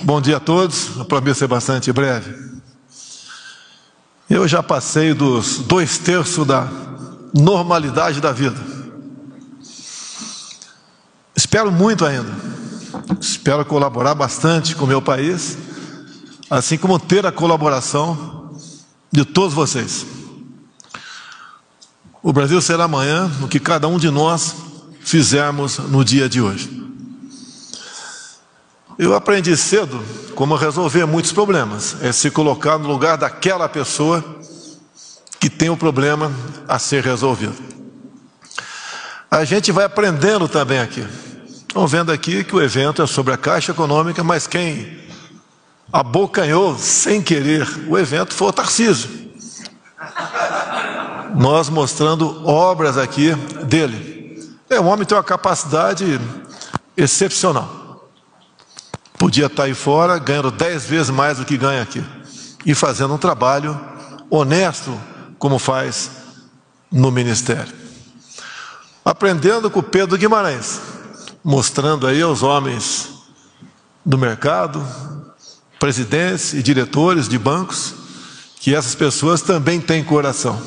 Bom dia a todos, eu prometo ser bastante breve. Eu já passei dos 2/3 da normalidade da vida. Espero muito ainda. Espero colaborar bastante com o meu país, assim como ter a colaboração de todos vocês. O Brasil será amanhã o que cada um de nós fizermos no dia de hoje. Eu aprendi cedo como resolver muitos problemas, é se colocar no lugar daquela pessoa que tem o problema a ser resolvido. A gente vai aprendendo também aqui. Estão vendo aqui que o evento é sobre a Caixa Econômica, mas quem abocanhou sem querer o evento foi o Tarcísio. Nós mostrando obras aqui dele. O homem tem uma capacidade excepcional. Podia estar aí fora ganhando 10 vezes mais do que ganha aqui. E fazendo um trabalho honesto, como faz no Ministério. Aprendendo com o Pedro Guimarães, mostrando aí aos homens do mercado, presidentes e diretores de bancos, que essas pessoas também têm coração.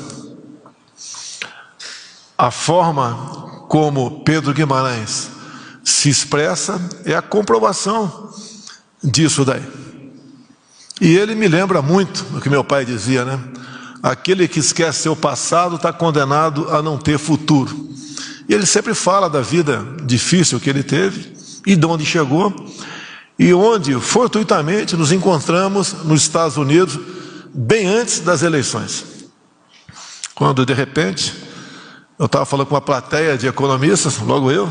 A forma como Pedro Guimarães se expressa é a comprovação disso daí. E ele me lembra muito do que meu pai dizia, né? Aquele que esquece seu passado está condenado a não ter futuro. E ele sempre fala da vida difícil que ele teve e de onde chegou e onde fortuitamente nos encontramos nos Estados Unidos bem antes das eleições. Quando de repente eu estava falando com uma plateia de economistas, logo eu,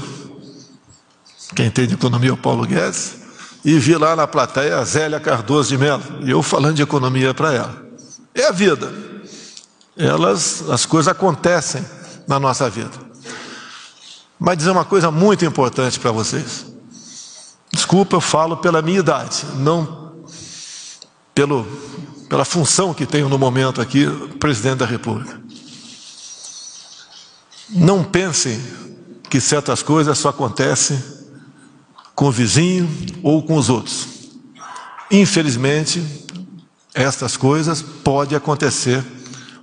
quem tem de economia é o Paulo Guedes, e vi lá na plateia a Zélia Cardoso de Mello, e eu falando de economia para ela. É a vida. As coisas acontecem na nossa vida. Mas dizer uma coisa muito importante para vocês. Desculpa, eu falo pela minha idade, não pela função que tenho no momento aqui, presidente da República. Não pensem que certas coisas só acontecem com o vizinho ou com os outros. Infelizmente, estas coisas podem acontecer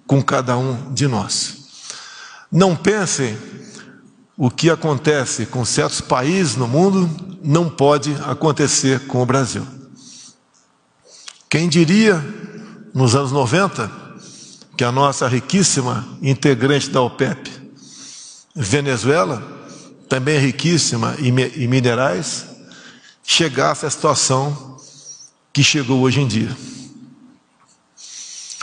com cada um de nós. Não pensem o que acontece com certos países no mundo não pode acontecer com o Brasil. Quem diria, nos anos 90, que a nossa riquíssima integrante da OPEP, Venezuela, também riquíssima em minerais, chegasse à situação que chegou hoje em dia.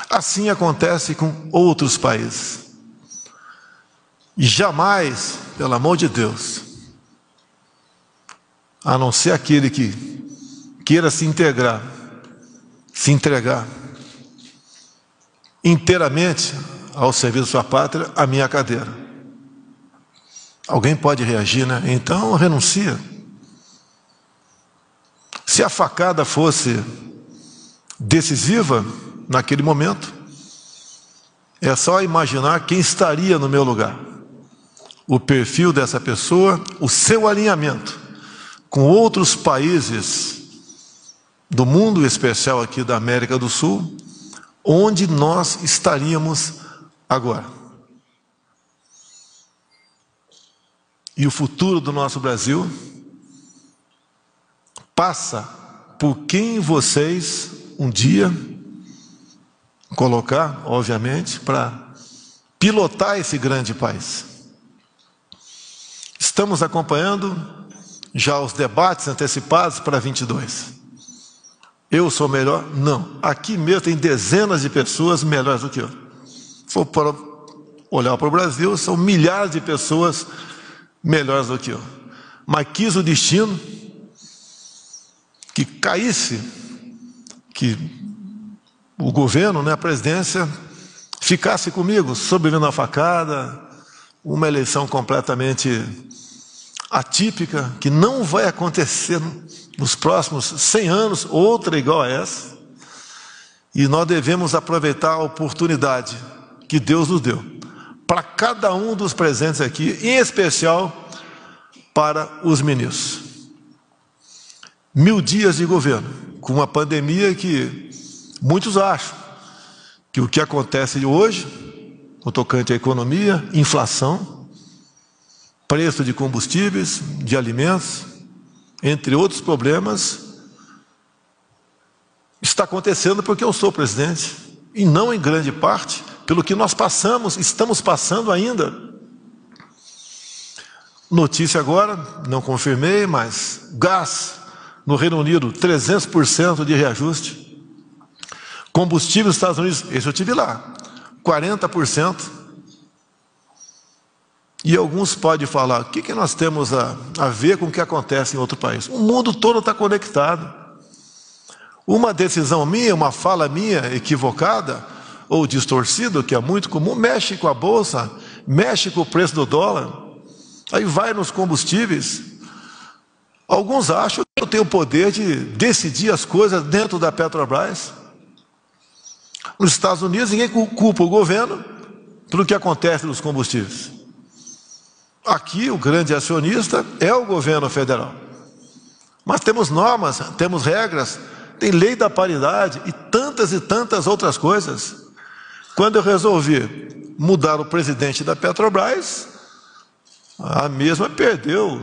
Assim acontece com outros países. Jamais, pelo amor de Deus, a não ser aquele que queira se entregar inteiramente ao serviço da sua pátria, a minha cadeira. Alguém pode reagir, né? Então renuncia. Se a facada fosse decisiva naquele momento, é só imaginar quem estaria no meu lugar. O perfil dessa pessoa, o seu alinhamento com outros países do mundo, em especial aqui da América do Sul, onde nós estaríamos agora. E o futuro do nosso Brasil passa por quem vocês um dia colocar, obviamente, para pilotar esse grande país. Estamos acompanhando já os debates antecipados para 22. Eu sou melhor? Não. Aqui mesmo tem dezenas de pessoas melhores do que eu. Se for para olhar para o Brasil, são milhares de pessoas melhores do que eu. Mas quis o destino que caísse, que o governo, a presidência, ficasse comigo, sobrevivendo a facada, uma eleição completamente atípica, que não vai acontecer nos próximos 100 anos, outra igual a essa, e nós devemos aproveitar a oportunidade que Deus nos deu, para cada um dos presentes aqui, em especial para os ministros. 1000 dias de governo, com uma pandemia que muitos acham que o que acontece hoje, no tocante à economia, inflação, preço de combustíveis, de alimentos, entre outros problemas, está acontecendo porque eu sou presidente, e não em grande parte pelo que nós passamos, estamos passando ainda. Notícia agora, não confirmei, mas gás no Reino Unido, 300% de reajuste. Combustível nos Estados Unidos, esse eu tive lá, 40%. E alguns podem falar, o que nós temos a ver com o que acontece em outro país? O mundo todo está conectado. Uma decisão minha, uma fala minha equivocada ou distorcida, que é muito comum, mexe com a bolsa, mexe com o preço do dólar, aí vai nos combustíveis. Alguns acham que eu tenho o poder de decidir as coisas dentro da Petrobras. Nos Estados Unidos, ninguém culpa o governo pelo que acontece nos combustíveis. Aqui, o grande acionista é o governo federal. Mas temos normas, temos regras, tem lei da paridade e tantas outras coisas. Quando eu resolvi mudar o presidente da Petrobras, a mesma perdeu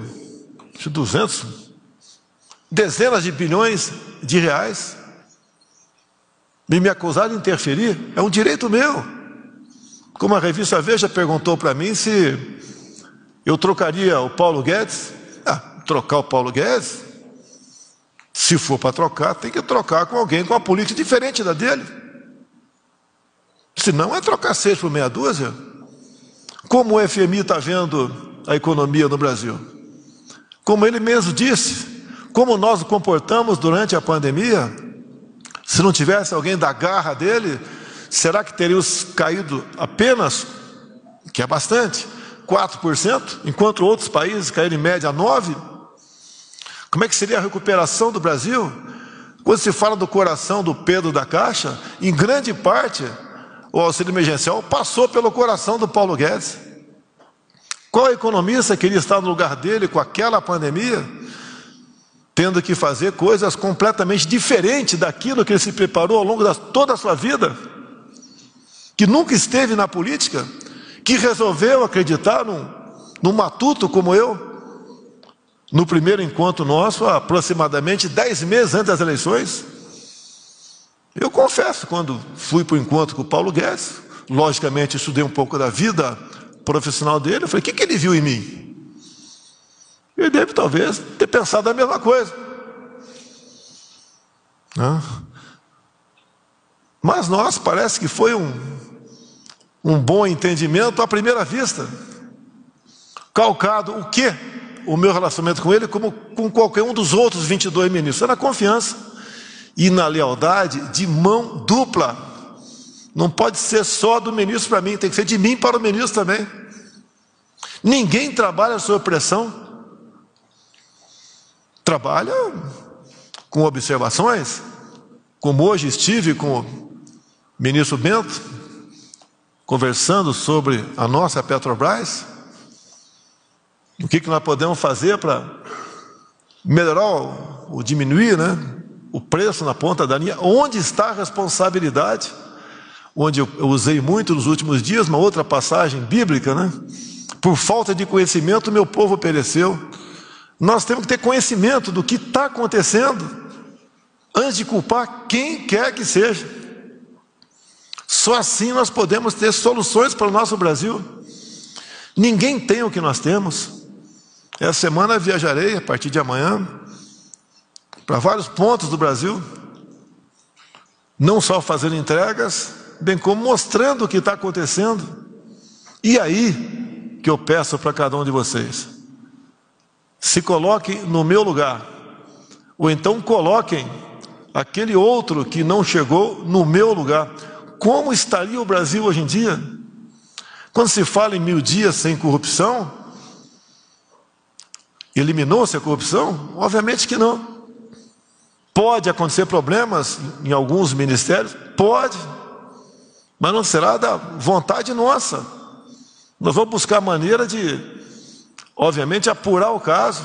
dezenas de bilhões de reais. E me acusar de interferir é um direito meu. Como a revista Veja perguntou para mim se eu trocaria o Paulo Guedes. Trocar o Paulo Guedes? Se for para trocar, tem que trocar com alguém com uma política diferente da dele. Senão é trocar 6 por meia dúzia. Como o FMI está vendo a economia no Brasil? Como ele mesmo disse, como nós nos comportamos durante a pandemia, se não tivesse alguém da garra dele, será que teríamos caído apenas, que é bastante, 4%, enquanto outros países caíram em média 9%? Como é que seria a recuperação do Brasil? Quando se fala do coração do Pedro da Caixa, em grande parte, o auxílio emergencial passou pelo coração do Paulo Guedes. Qual economista queria estar no lugar dele com aquela pandemia, tendo que fazer coisas completamente diferentes daquilo que ele se preparou ao longo de toda a sua vida, que nunca esteve na política, que resolveu acreditar num matuto como eu, no primeiro encontro nosso, aproximadamente 10 meses antes das eleições. Eu confesso, quando fui para o encontro com o Paulo Guedes, logicamente estudei um pouco da vida profissional dele, eu falei, o que ele viu em mim? Ele deve talvez ter pensado a mesma coisa. Mas nós, parece que foi um bom entendimento à primeira vista. Calcado o quê? O meu relacionamento com ele, como com qualquer um dos outros 22 ministros, era confiança e na lealdade de mão dupla. Não pode ser só do ministro para mim, tem que ser de mim para o ministro também. Ninguém trabalha sob pressão. Trabalha com observações, como hoje estive com o ministro Bento, conversando sobre a nossa Petrobras. O que nós podemos fazer para melhorar ou diminuir, o preço na ponta da linha? Onde está a responsabilidade? Onde eu usei muito nos últimos dias, uma outra passagem bíblica, Por falta de conhecimento, meu povo pereceu. Nós temos que ter conhecimento do que está acontecendo, antes de culpar quem quer que seja. Só assim nós podemos ter soluções para o nosso Brasil. Ninguém tem o que nós temos. Essa semana viajarei, a partir de amanhã, para vários pontos do Brasil, não só fazendo entregas, bem como mostrando o que está acontecendo. E aí que eu peço para cada um de vocês, se coloquem no meu lugar, ou então coloquem aquele outro que não chegou no meu lugar. Como estaria o Brasil hoje em dia? Quando se fala em 1000 dias sem corrupção, eliminou-se a corrupção? Obviamente que não. Pode acontecer problemas em alguns ministérios? Pode. Mas não será da vontade nossa. Nós vamos buscar maneira de, obviamente, apurar o caso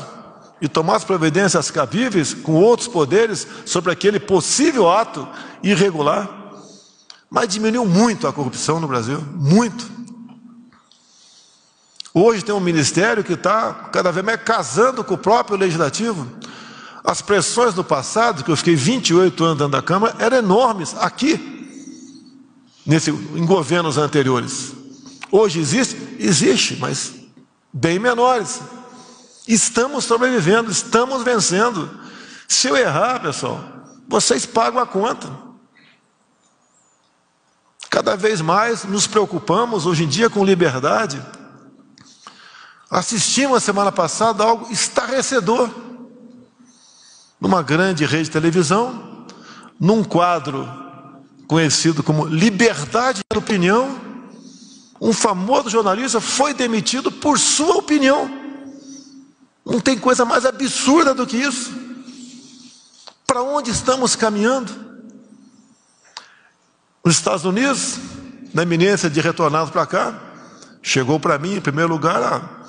e tomar as providências cabíveis com outros poderes sobre aquele possível ato irregular. Mas diminuiu muito a corrupção no Brasil, muito. Hoje tem um ministério que está cada vez mais casando com o próprio legislativo. As pressões do passado, que eu fiquei 28 anos dentro da Câmara, eram enormes aqui, em governos anteriores. Hoje existe, mas bem menores. Estamos sobrevivendo, estamos vencendo. Se eu errar, pessoal, vocês pagam a conta. Cada vez mais nos preocupamos, hoje em dia, com liberdade. Assistimos a semana passada algo estarrecedor. Numa grande rede de televisão, num quadro conhecido como Liberdade de Opinião, um famoso jornalista foi demitido por sua opinião. Não tem coisa mais absurda do que isso. Para onde estamos caminhando? Nos Estados Unidos, na iminência de retornar para cá, chegou para mim, em primeiro lugar,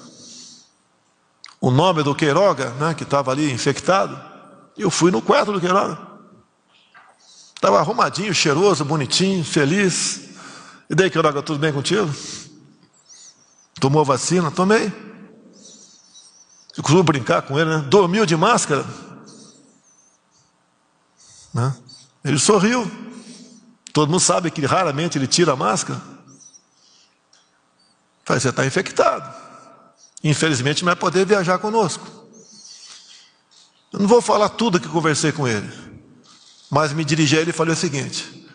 o nome do Queiroga, né, que estava ali infectado. Eu fui no quarto do Queiroga. Estava arrumadinho, cheiroso, bonitinho, feliz. E daí, Queiroga, tudo bem contigo? Tomou vacina? Tomei. Eu costumo brincar com ele, né? Dormiu de máscara? Né? Ele sorriu. Todo mundo sabe que raramente ele tira a máscara. Falei, você está infectado. Infelizmente não vai poder viajar conosco. Eu não vou falar tudo que conversei com ele, mas me dirigi a ele e falei o seguinte: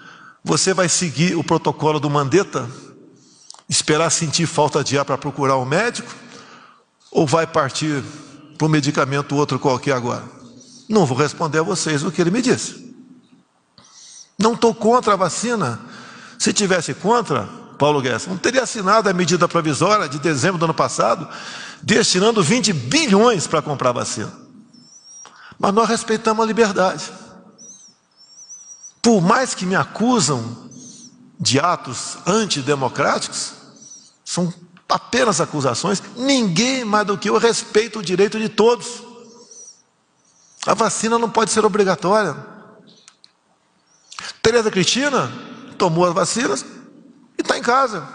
você vai seguir o protocolo do Mandetta, esperar sentir falta de ar para procurar um médico, ou vai partir para um medicamento outro qualquer agora? Não vou responder a vocês o que ele me disse. Não estou contra a vacina. Se tivesse contra, Paulo Guedes, não teria assinado a medida provisória de dezembro do ano passado, destinando 20 bilhões para comprar vacina. Mas nós respeitamos a liberdade. Por mais que me acusam de atos antidemocráticos, são apenas acusações, ninguém mais do que eu respeita o direito de todos. A vacina não pode ser obrigatória. Tereza Cristina tomou as vacinas e está em casa.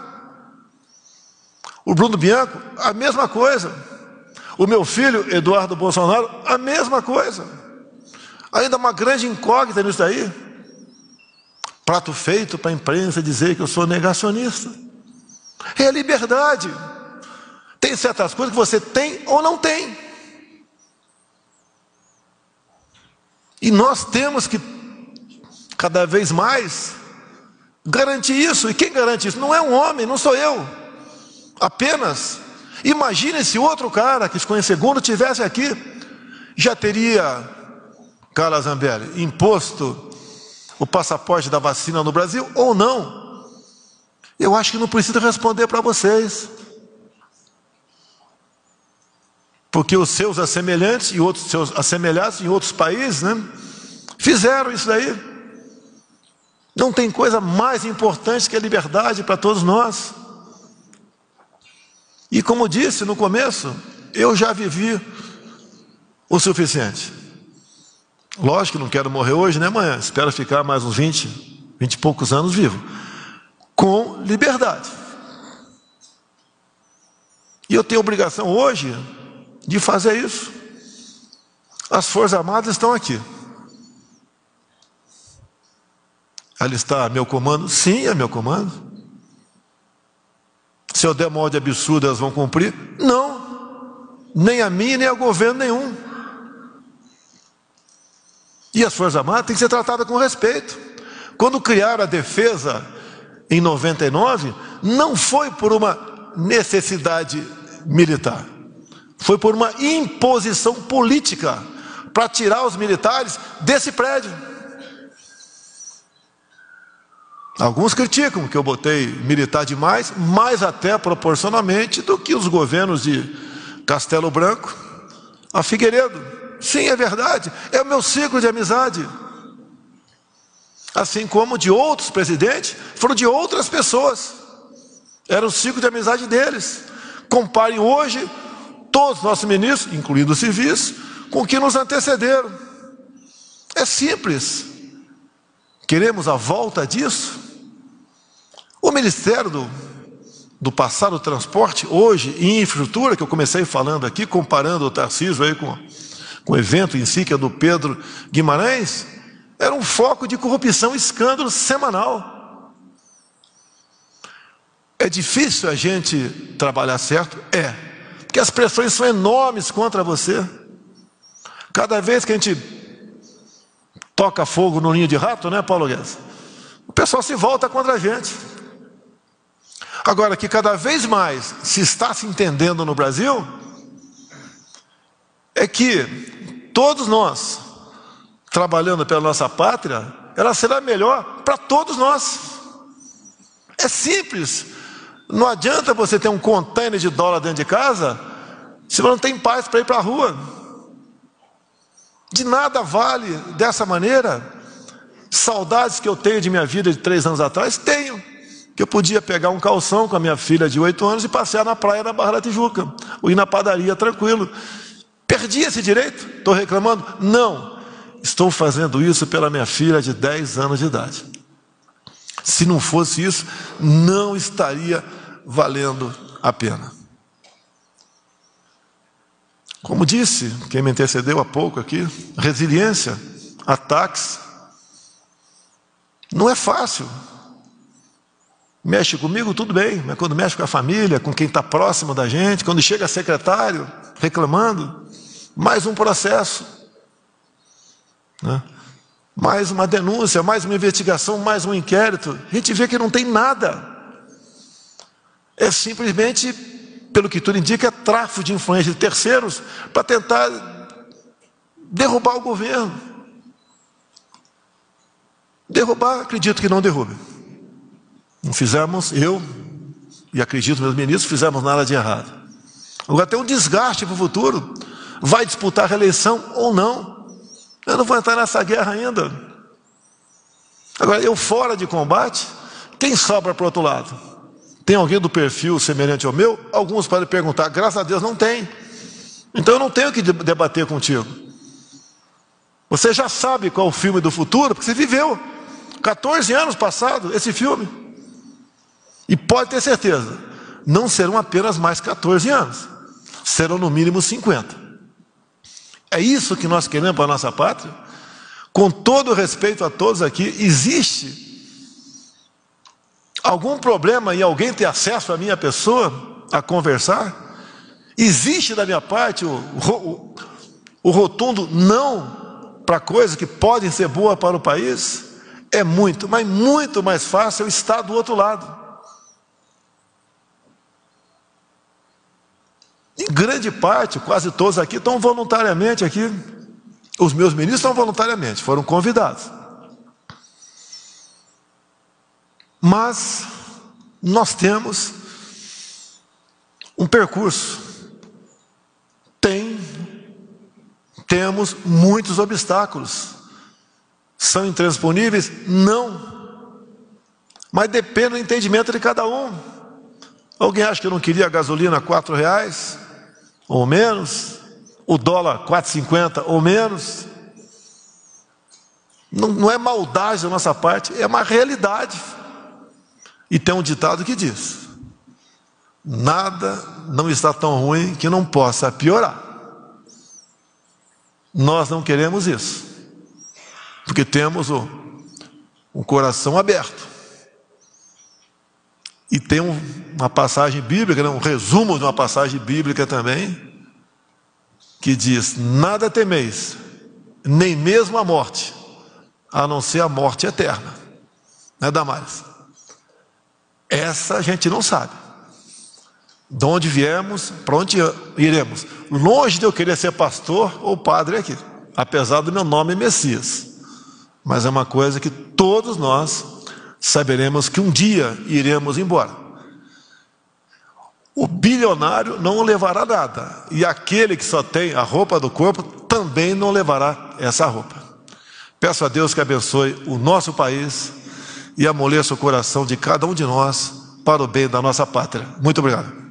O Bruno Bianco, a mesma coisa. O meu filho, Eduardo Bolsonaro, a mesma coisa. Ainda uma grande incógnita nisso daí. Prato feito para a imprensa dizer que eu sou negacionista. É a liberdade. Tem certas coisas que você tem ou não tem. E nós temos que, cada vez mais, garantir isso. E quem garante isso? Não é um homem, não sou eu. Apenas, imagine se outro cara que ficou em segundo tivesse aqui, já teria, Carla Zambelli, imposto o passaporte da vacina no Brasil ou não? Eu acho que não preciso responder para vocês. Porque os seus assemelhantes e outros seus assemelhados em outros países, né, fizeram isso daí. Não tem coisa mais importante que a liberdade para todos nós. E como disse no começo, eu já vivi o suficiente. Lógico que não quero morrer hoje nem amanhã. Espero ficar mais uns 20 e poucos anos vivo. Com liberdade. E eu tenho a obrigação hoje de fazer isso. As Forças Armadas estão aqui. Ali está meu comando? Sim, é meu comando. Se eu der uma ordem absurda, elas vão cumprir? Não. Nem a mim, nem a governo nenhum. E as Forças Armadas têm que ser tratadas com respeito. Quando criaram a defesa em 99, não foi por uma necessidade militar. Foi por uma imposição política para tirar os militares desse prédio. Alguns criticam que eu botei militar demais, mais até proporcionalmente do que os governos de Castelo Branco a Figueiredo. Sim, é verdade, é o meu ciclo de amizade. Assim como de outros presidentes, foram de outras pessoas. Era o ciclo de amizade deles. Comparem hoje todos os nossos ministros, incluindo os civis, com o que nos antecederam. É simples. Queremos a volta disso? O Ministério do passado do transporte, hoje, em infraestrutura, que eu comecei falando aqui, comparando o Tarcísio aí com o evento em si, que é do Pedro Guimarães, era um foco de corrupção e escândalo semanal. É difícil a gente trabalhar certo? É. Porque as pressões são enormes contra você. Cada vez que a gente toca fogo no ninho de rato, né, Paulo Guedes? O pessoal se volta contra a gente. Agora, que cada vez mais se está se entendendo no Brasil, é que todos nós, trabalhando pela nossa pátria, ela será melhor para todos nós. É simples. Não adianta você ter um container de dólar dentro de casa, se você não tem paz para ir para a rua. De nada vale dessa maneira. Saudades que eu tenho de minha vida de 3 anos atrás, tenho. Que eu podia pegar um calção com a minha filha de 8 anos e passear na praia da Barra da Tijuca, ou ir na padaria tranquilo. Perdi esse direito? Estou reclamando? Não. Estou fazendo isso pela minha filha de 10 anos de idade. Se não fosse isso, não estaria valendo a pena. Como disse quem me antecedeu há pouco aqui, resiliência, ataques, não é fácil. Mexe comigo, tudo bem, mas quando mexe com a família, com quem está próximo da gente, quando chega secretário reclamando, mais um processo, né? Mais uma denúncia, mais uma investigação, mais um inquérito, a gente vê que não tem nada. É simplesmente, pelo que tudo indica, é tráfico de influência de terceiros para tentar derrubar o governo. Derrubar, acredito que não derrube. Não fizemos, eu e acredito meus ministros, fizemos nada de errado. Agora tem um desgaste para o futuro. Vai disputar a reeleição ou não? Eu não vou entrar nessa guerra ainda. Agora, eu fora de combate, quem sobra para o outro lado? Tem alguém do perfil semelhante ao meu? Alguns podem perguntar, graças a Deus não tem. Então eu não tenho que debater contigo. Você já sabe qual é o filme do futuro, porque você viveu 14 anos passado esse filme. E pode ter certeza, não serão apenas mais 14 anos, serão no mínimo 50. É isso que nós queremos para a nossa pátria? Com todo respeito a todos aqui, existe algum problema em alguém ter acesso à minha pessoa, a conversar? Existe da minha parte o rotundo não para coisas que podem ser boas para o país? É muito, mas muito mais fácil eu estar do outro lado. Em grande parte, quase todos aqui estão voluntariamente aqui. Os meus ministros estão voluntariamente, foram convidados. Mas nós temos um percurso. Temos muitos obstáculos. São intransponíveis? Não. Mas depende do entendimento de cada um. Alguém acha que eu não queria a gasolina a R$4 ou menos? O dólar 4,50 ou menos? Não é maldade da nossa parte, é uma realidade. E tem um ditado que diz: nada não está tão ruim que não possa piorar. Nós não queremos isso, porque temos um coração aberto. E tem uma passagem bíblica, um resumo de uma passagem bíblica também, que diz: nada temeis, nem mesmo a morte, a não ser a morte eterna. Né, Damares? Essa a gente não sabe. De onde viemos, para onde iremos. Longe de eu querer ser pastor ou padre aqui, apesar do meu nome Messias. Mas é uma coisa que todos nós saberemos que um dia iremos embora. O bilionário não levará nada, e aquele que só tem a roupa do corpo também não levará essa roupa. Peço a Deus que abençoe o nosso país e amoleça o coração de cada um de nós para o bem da nossa pátria. Muito obrigado.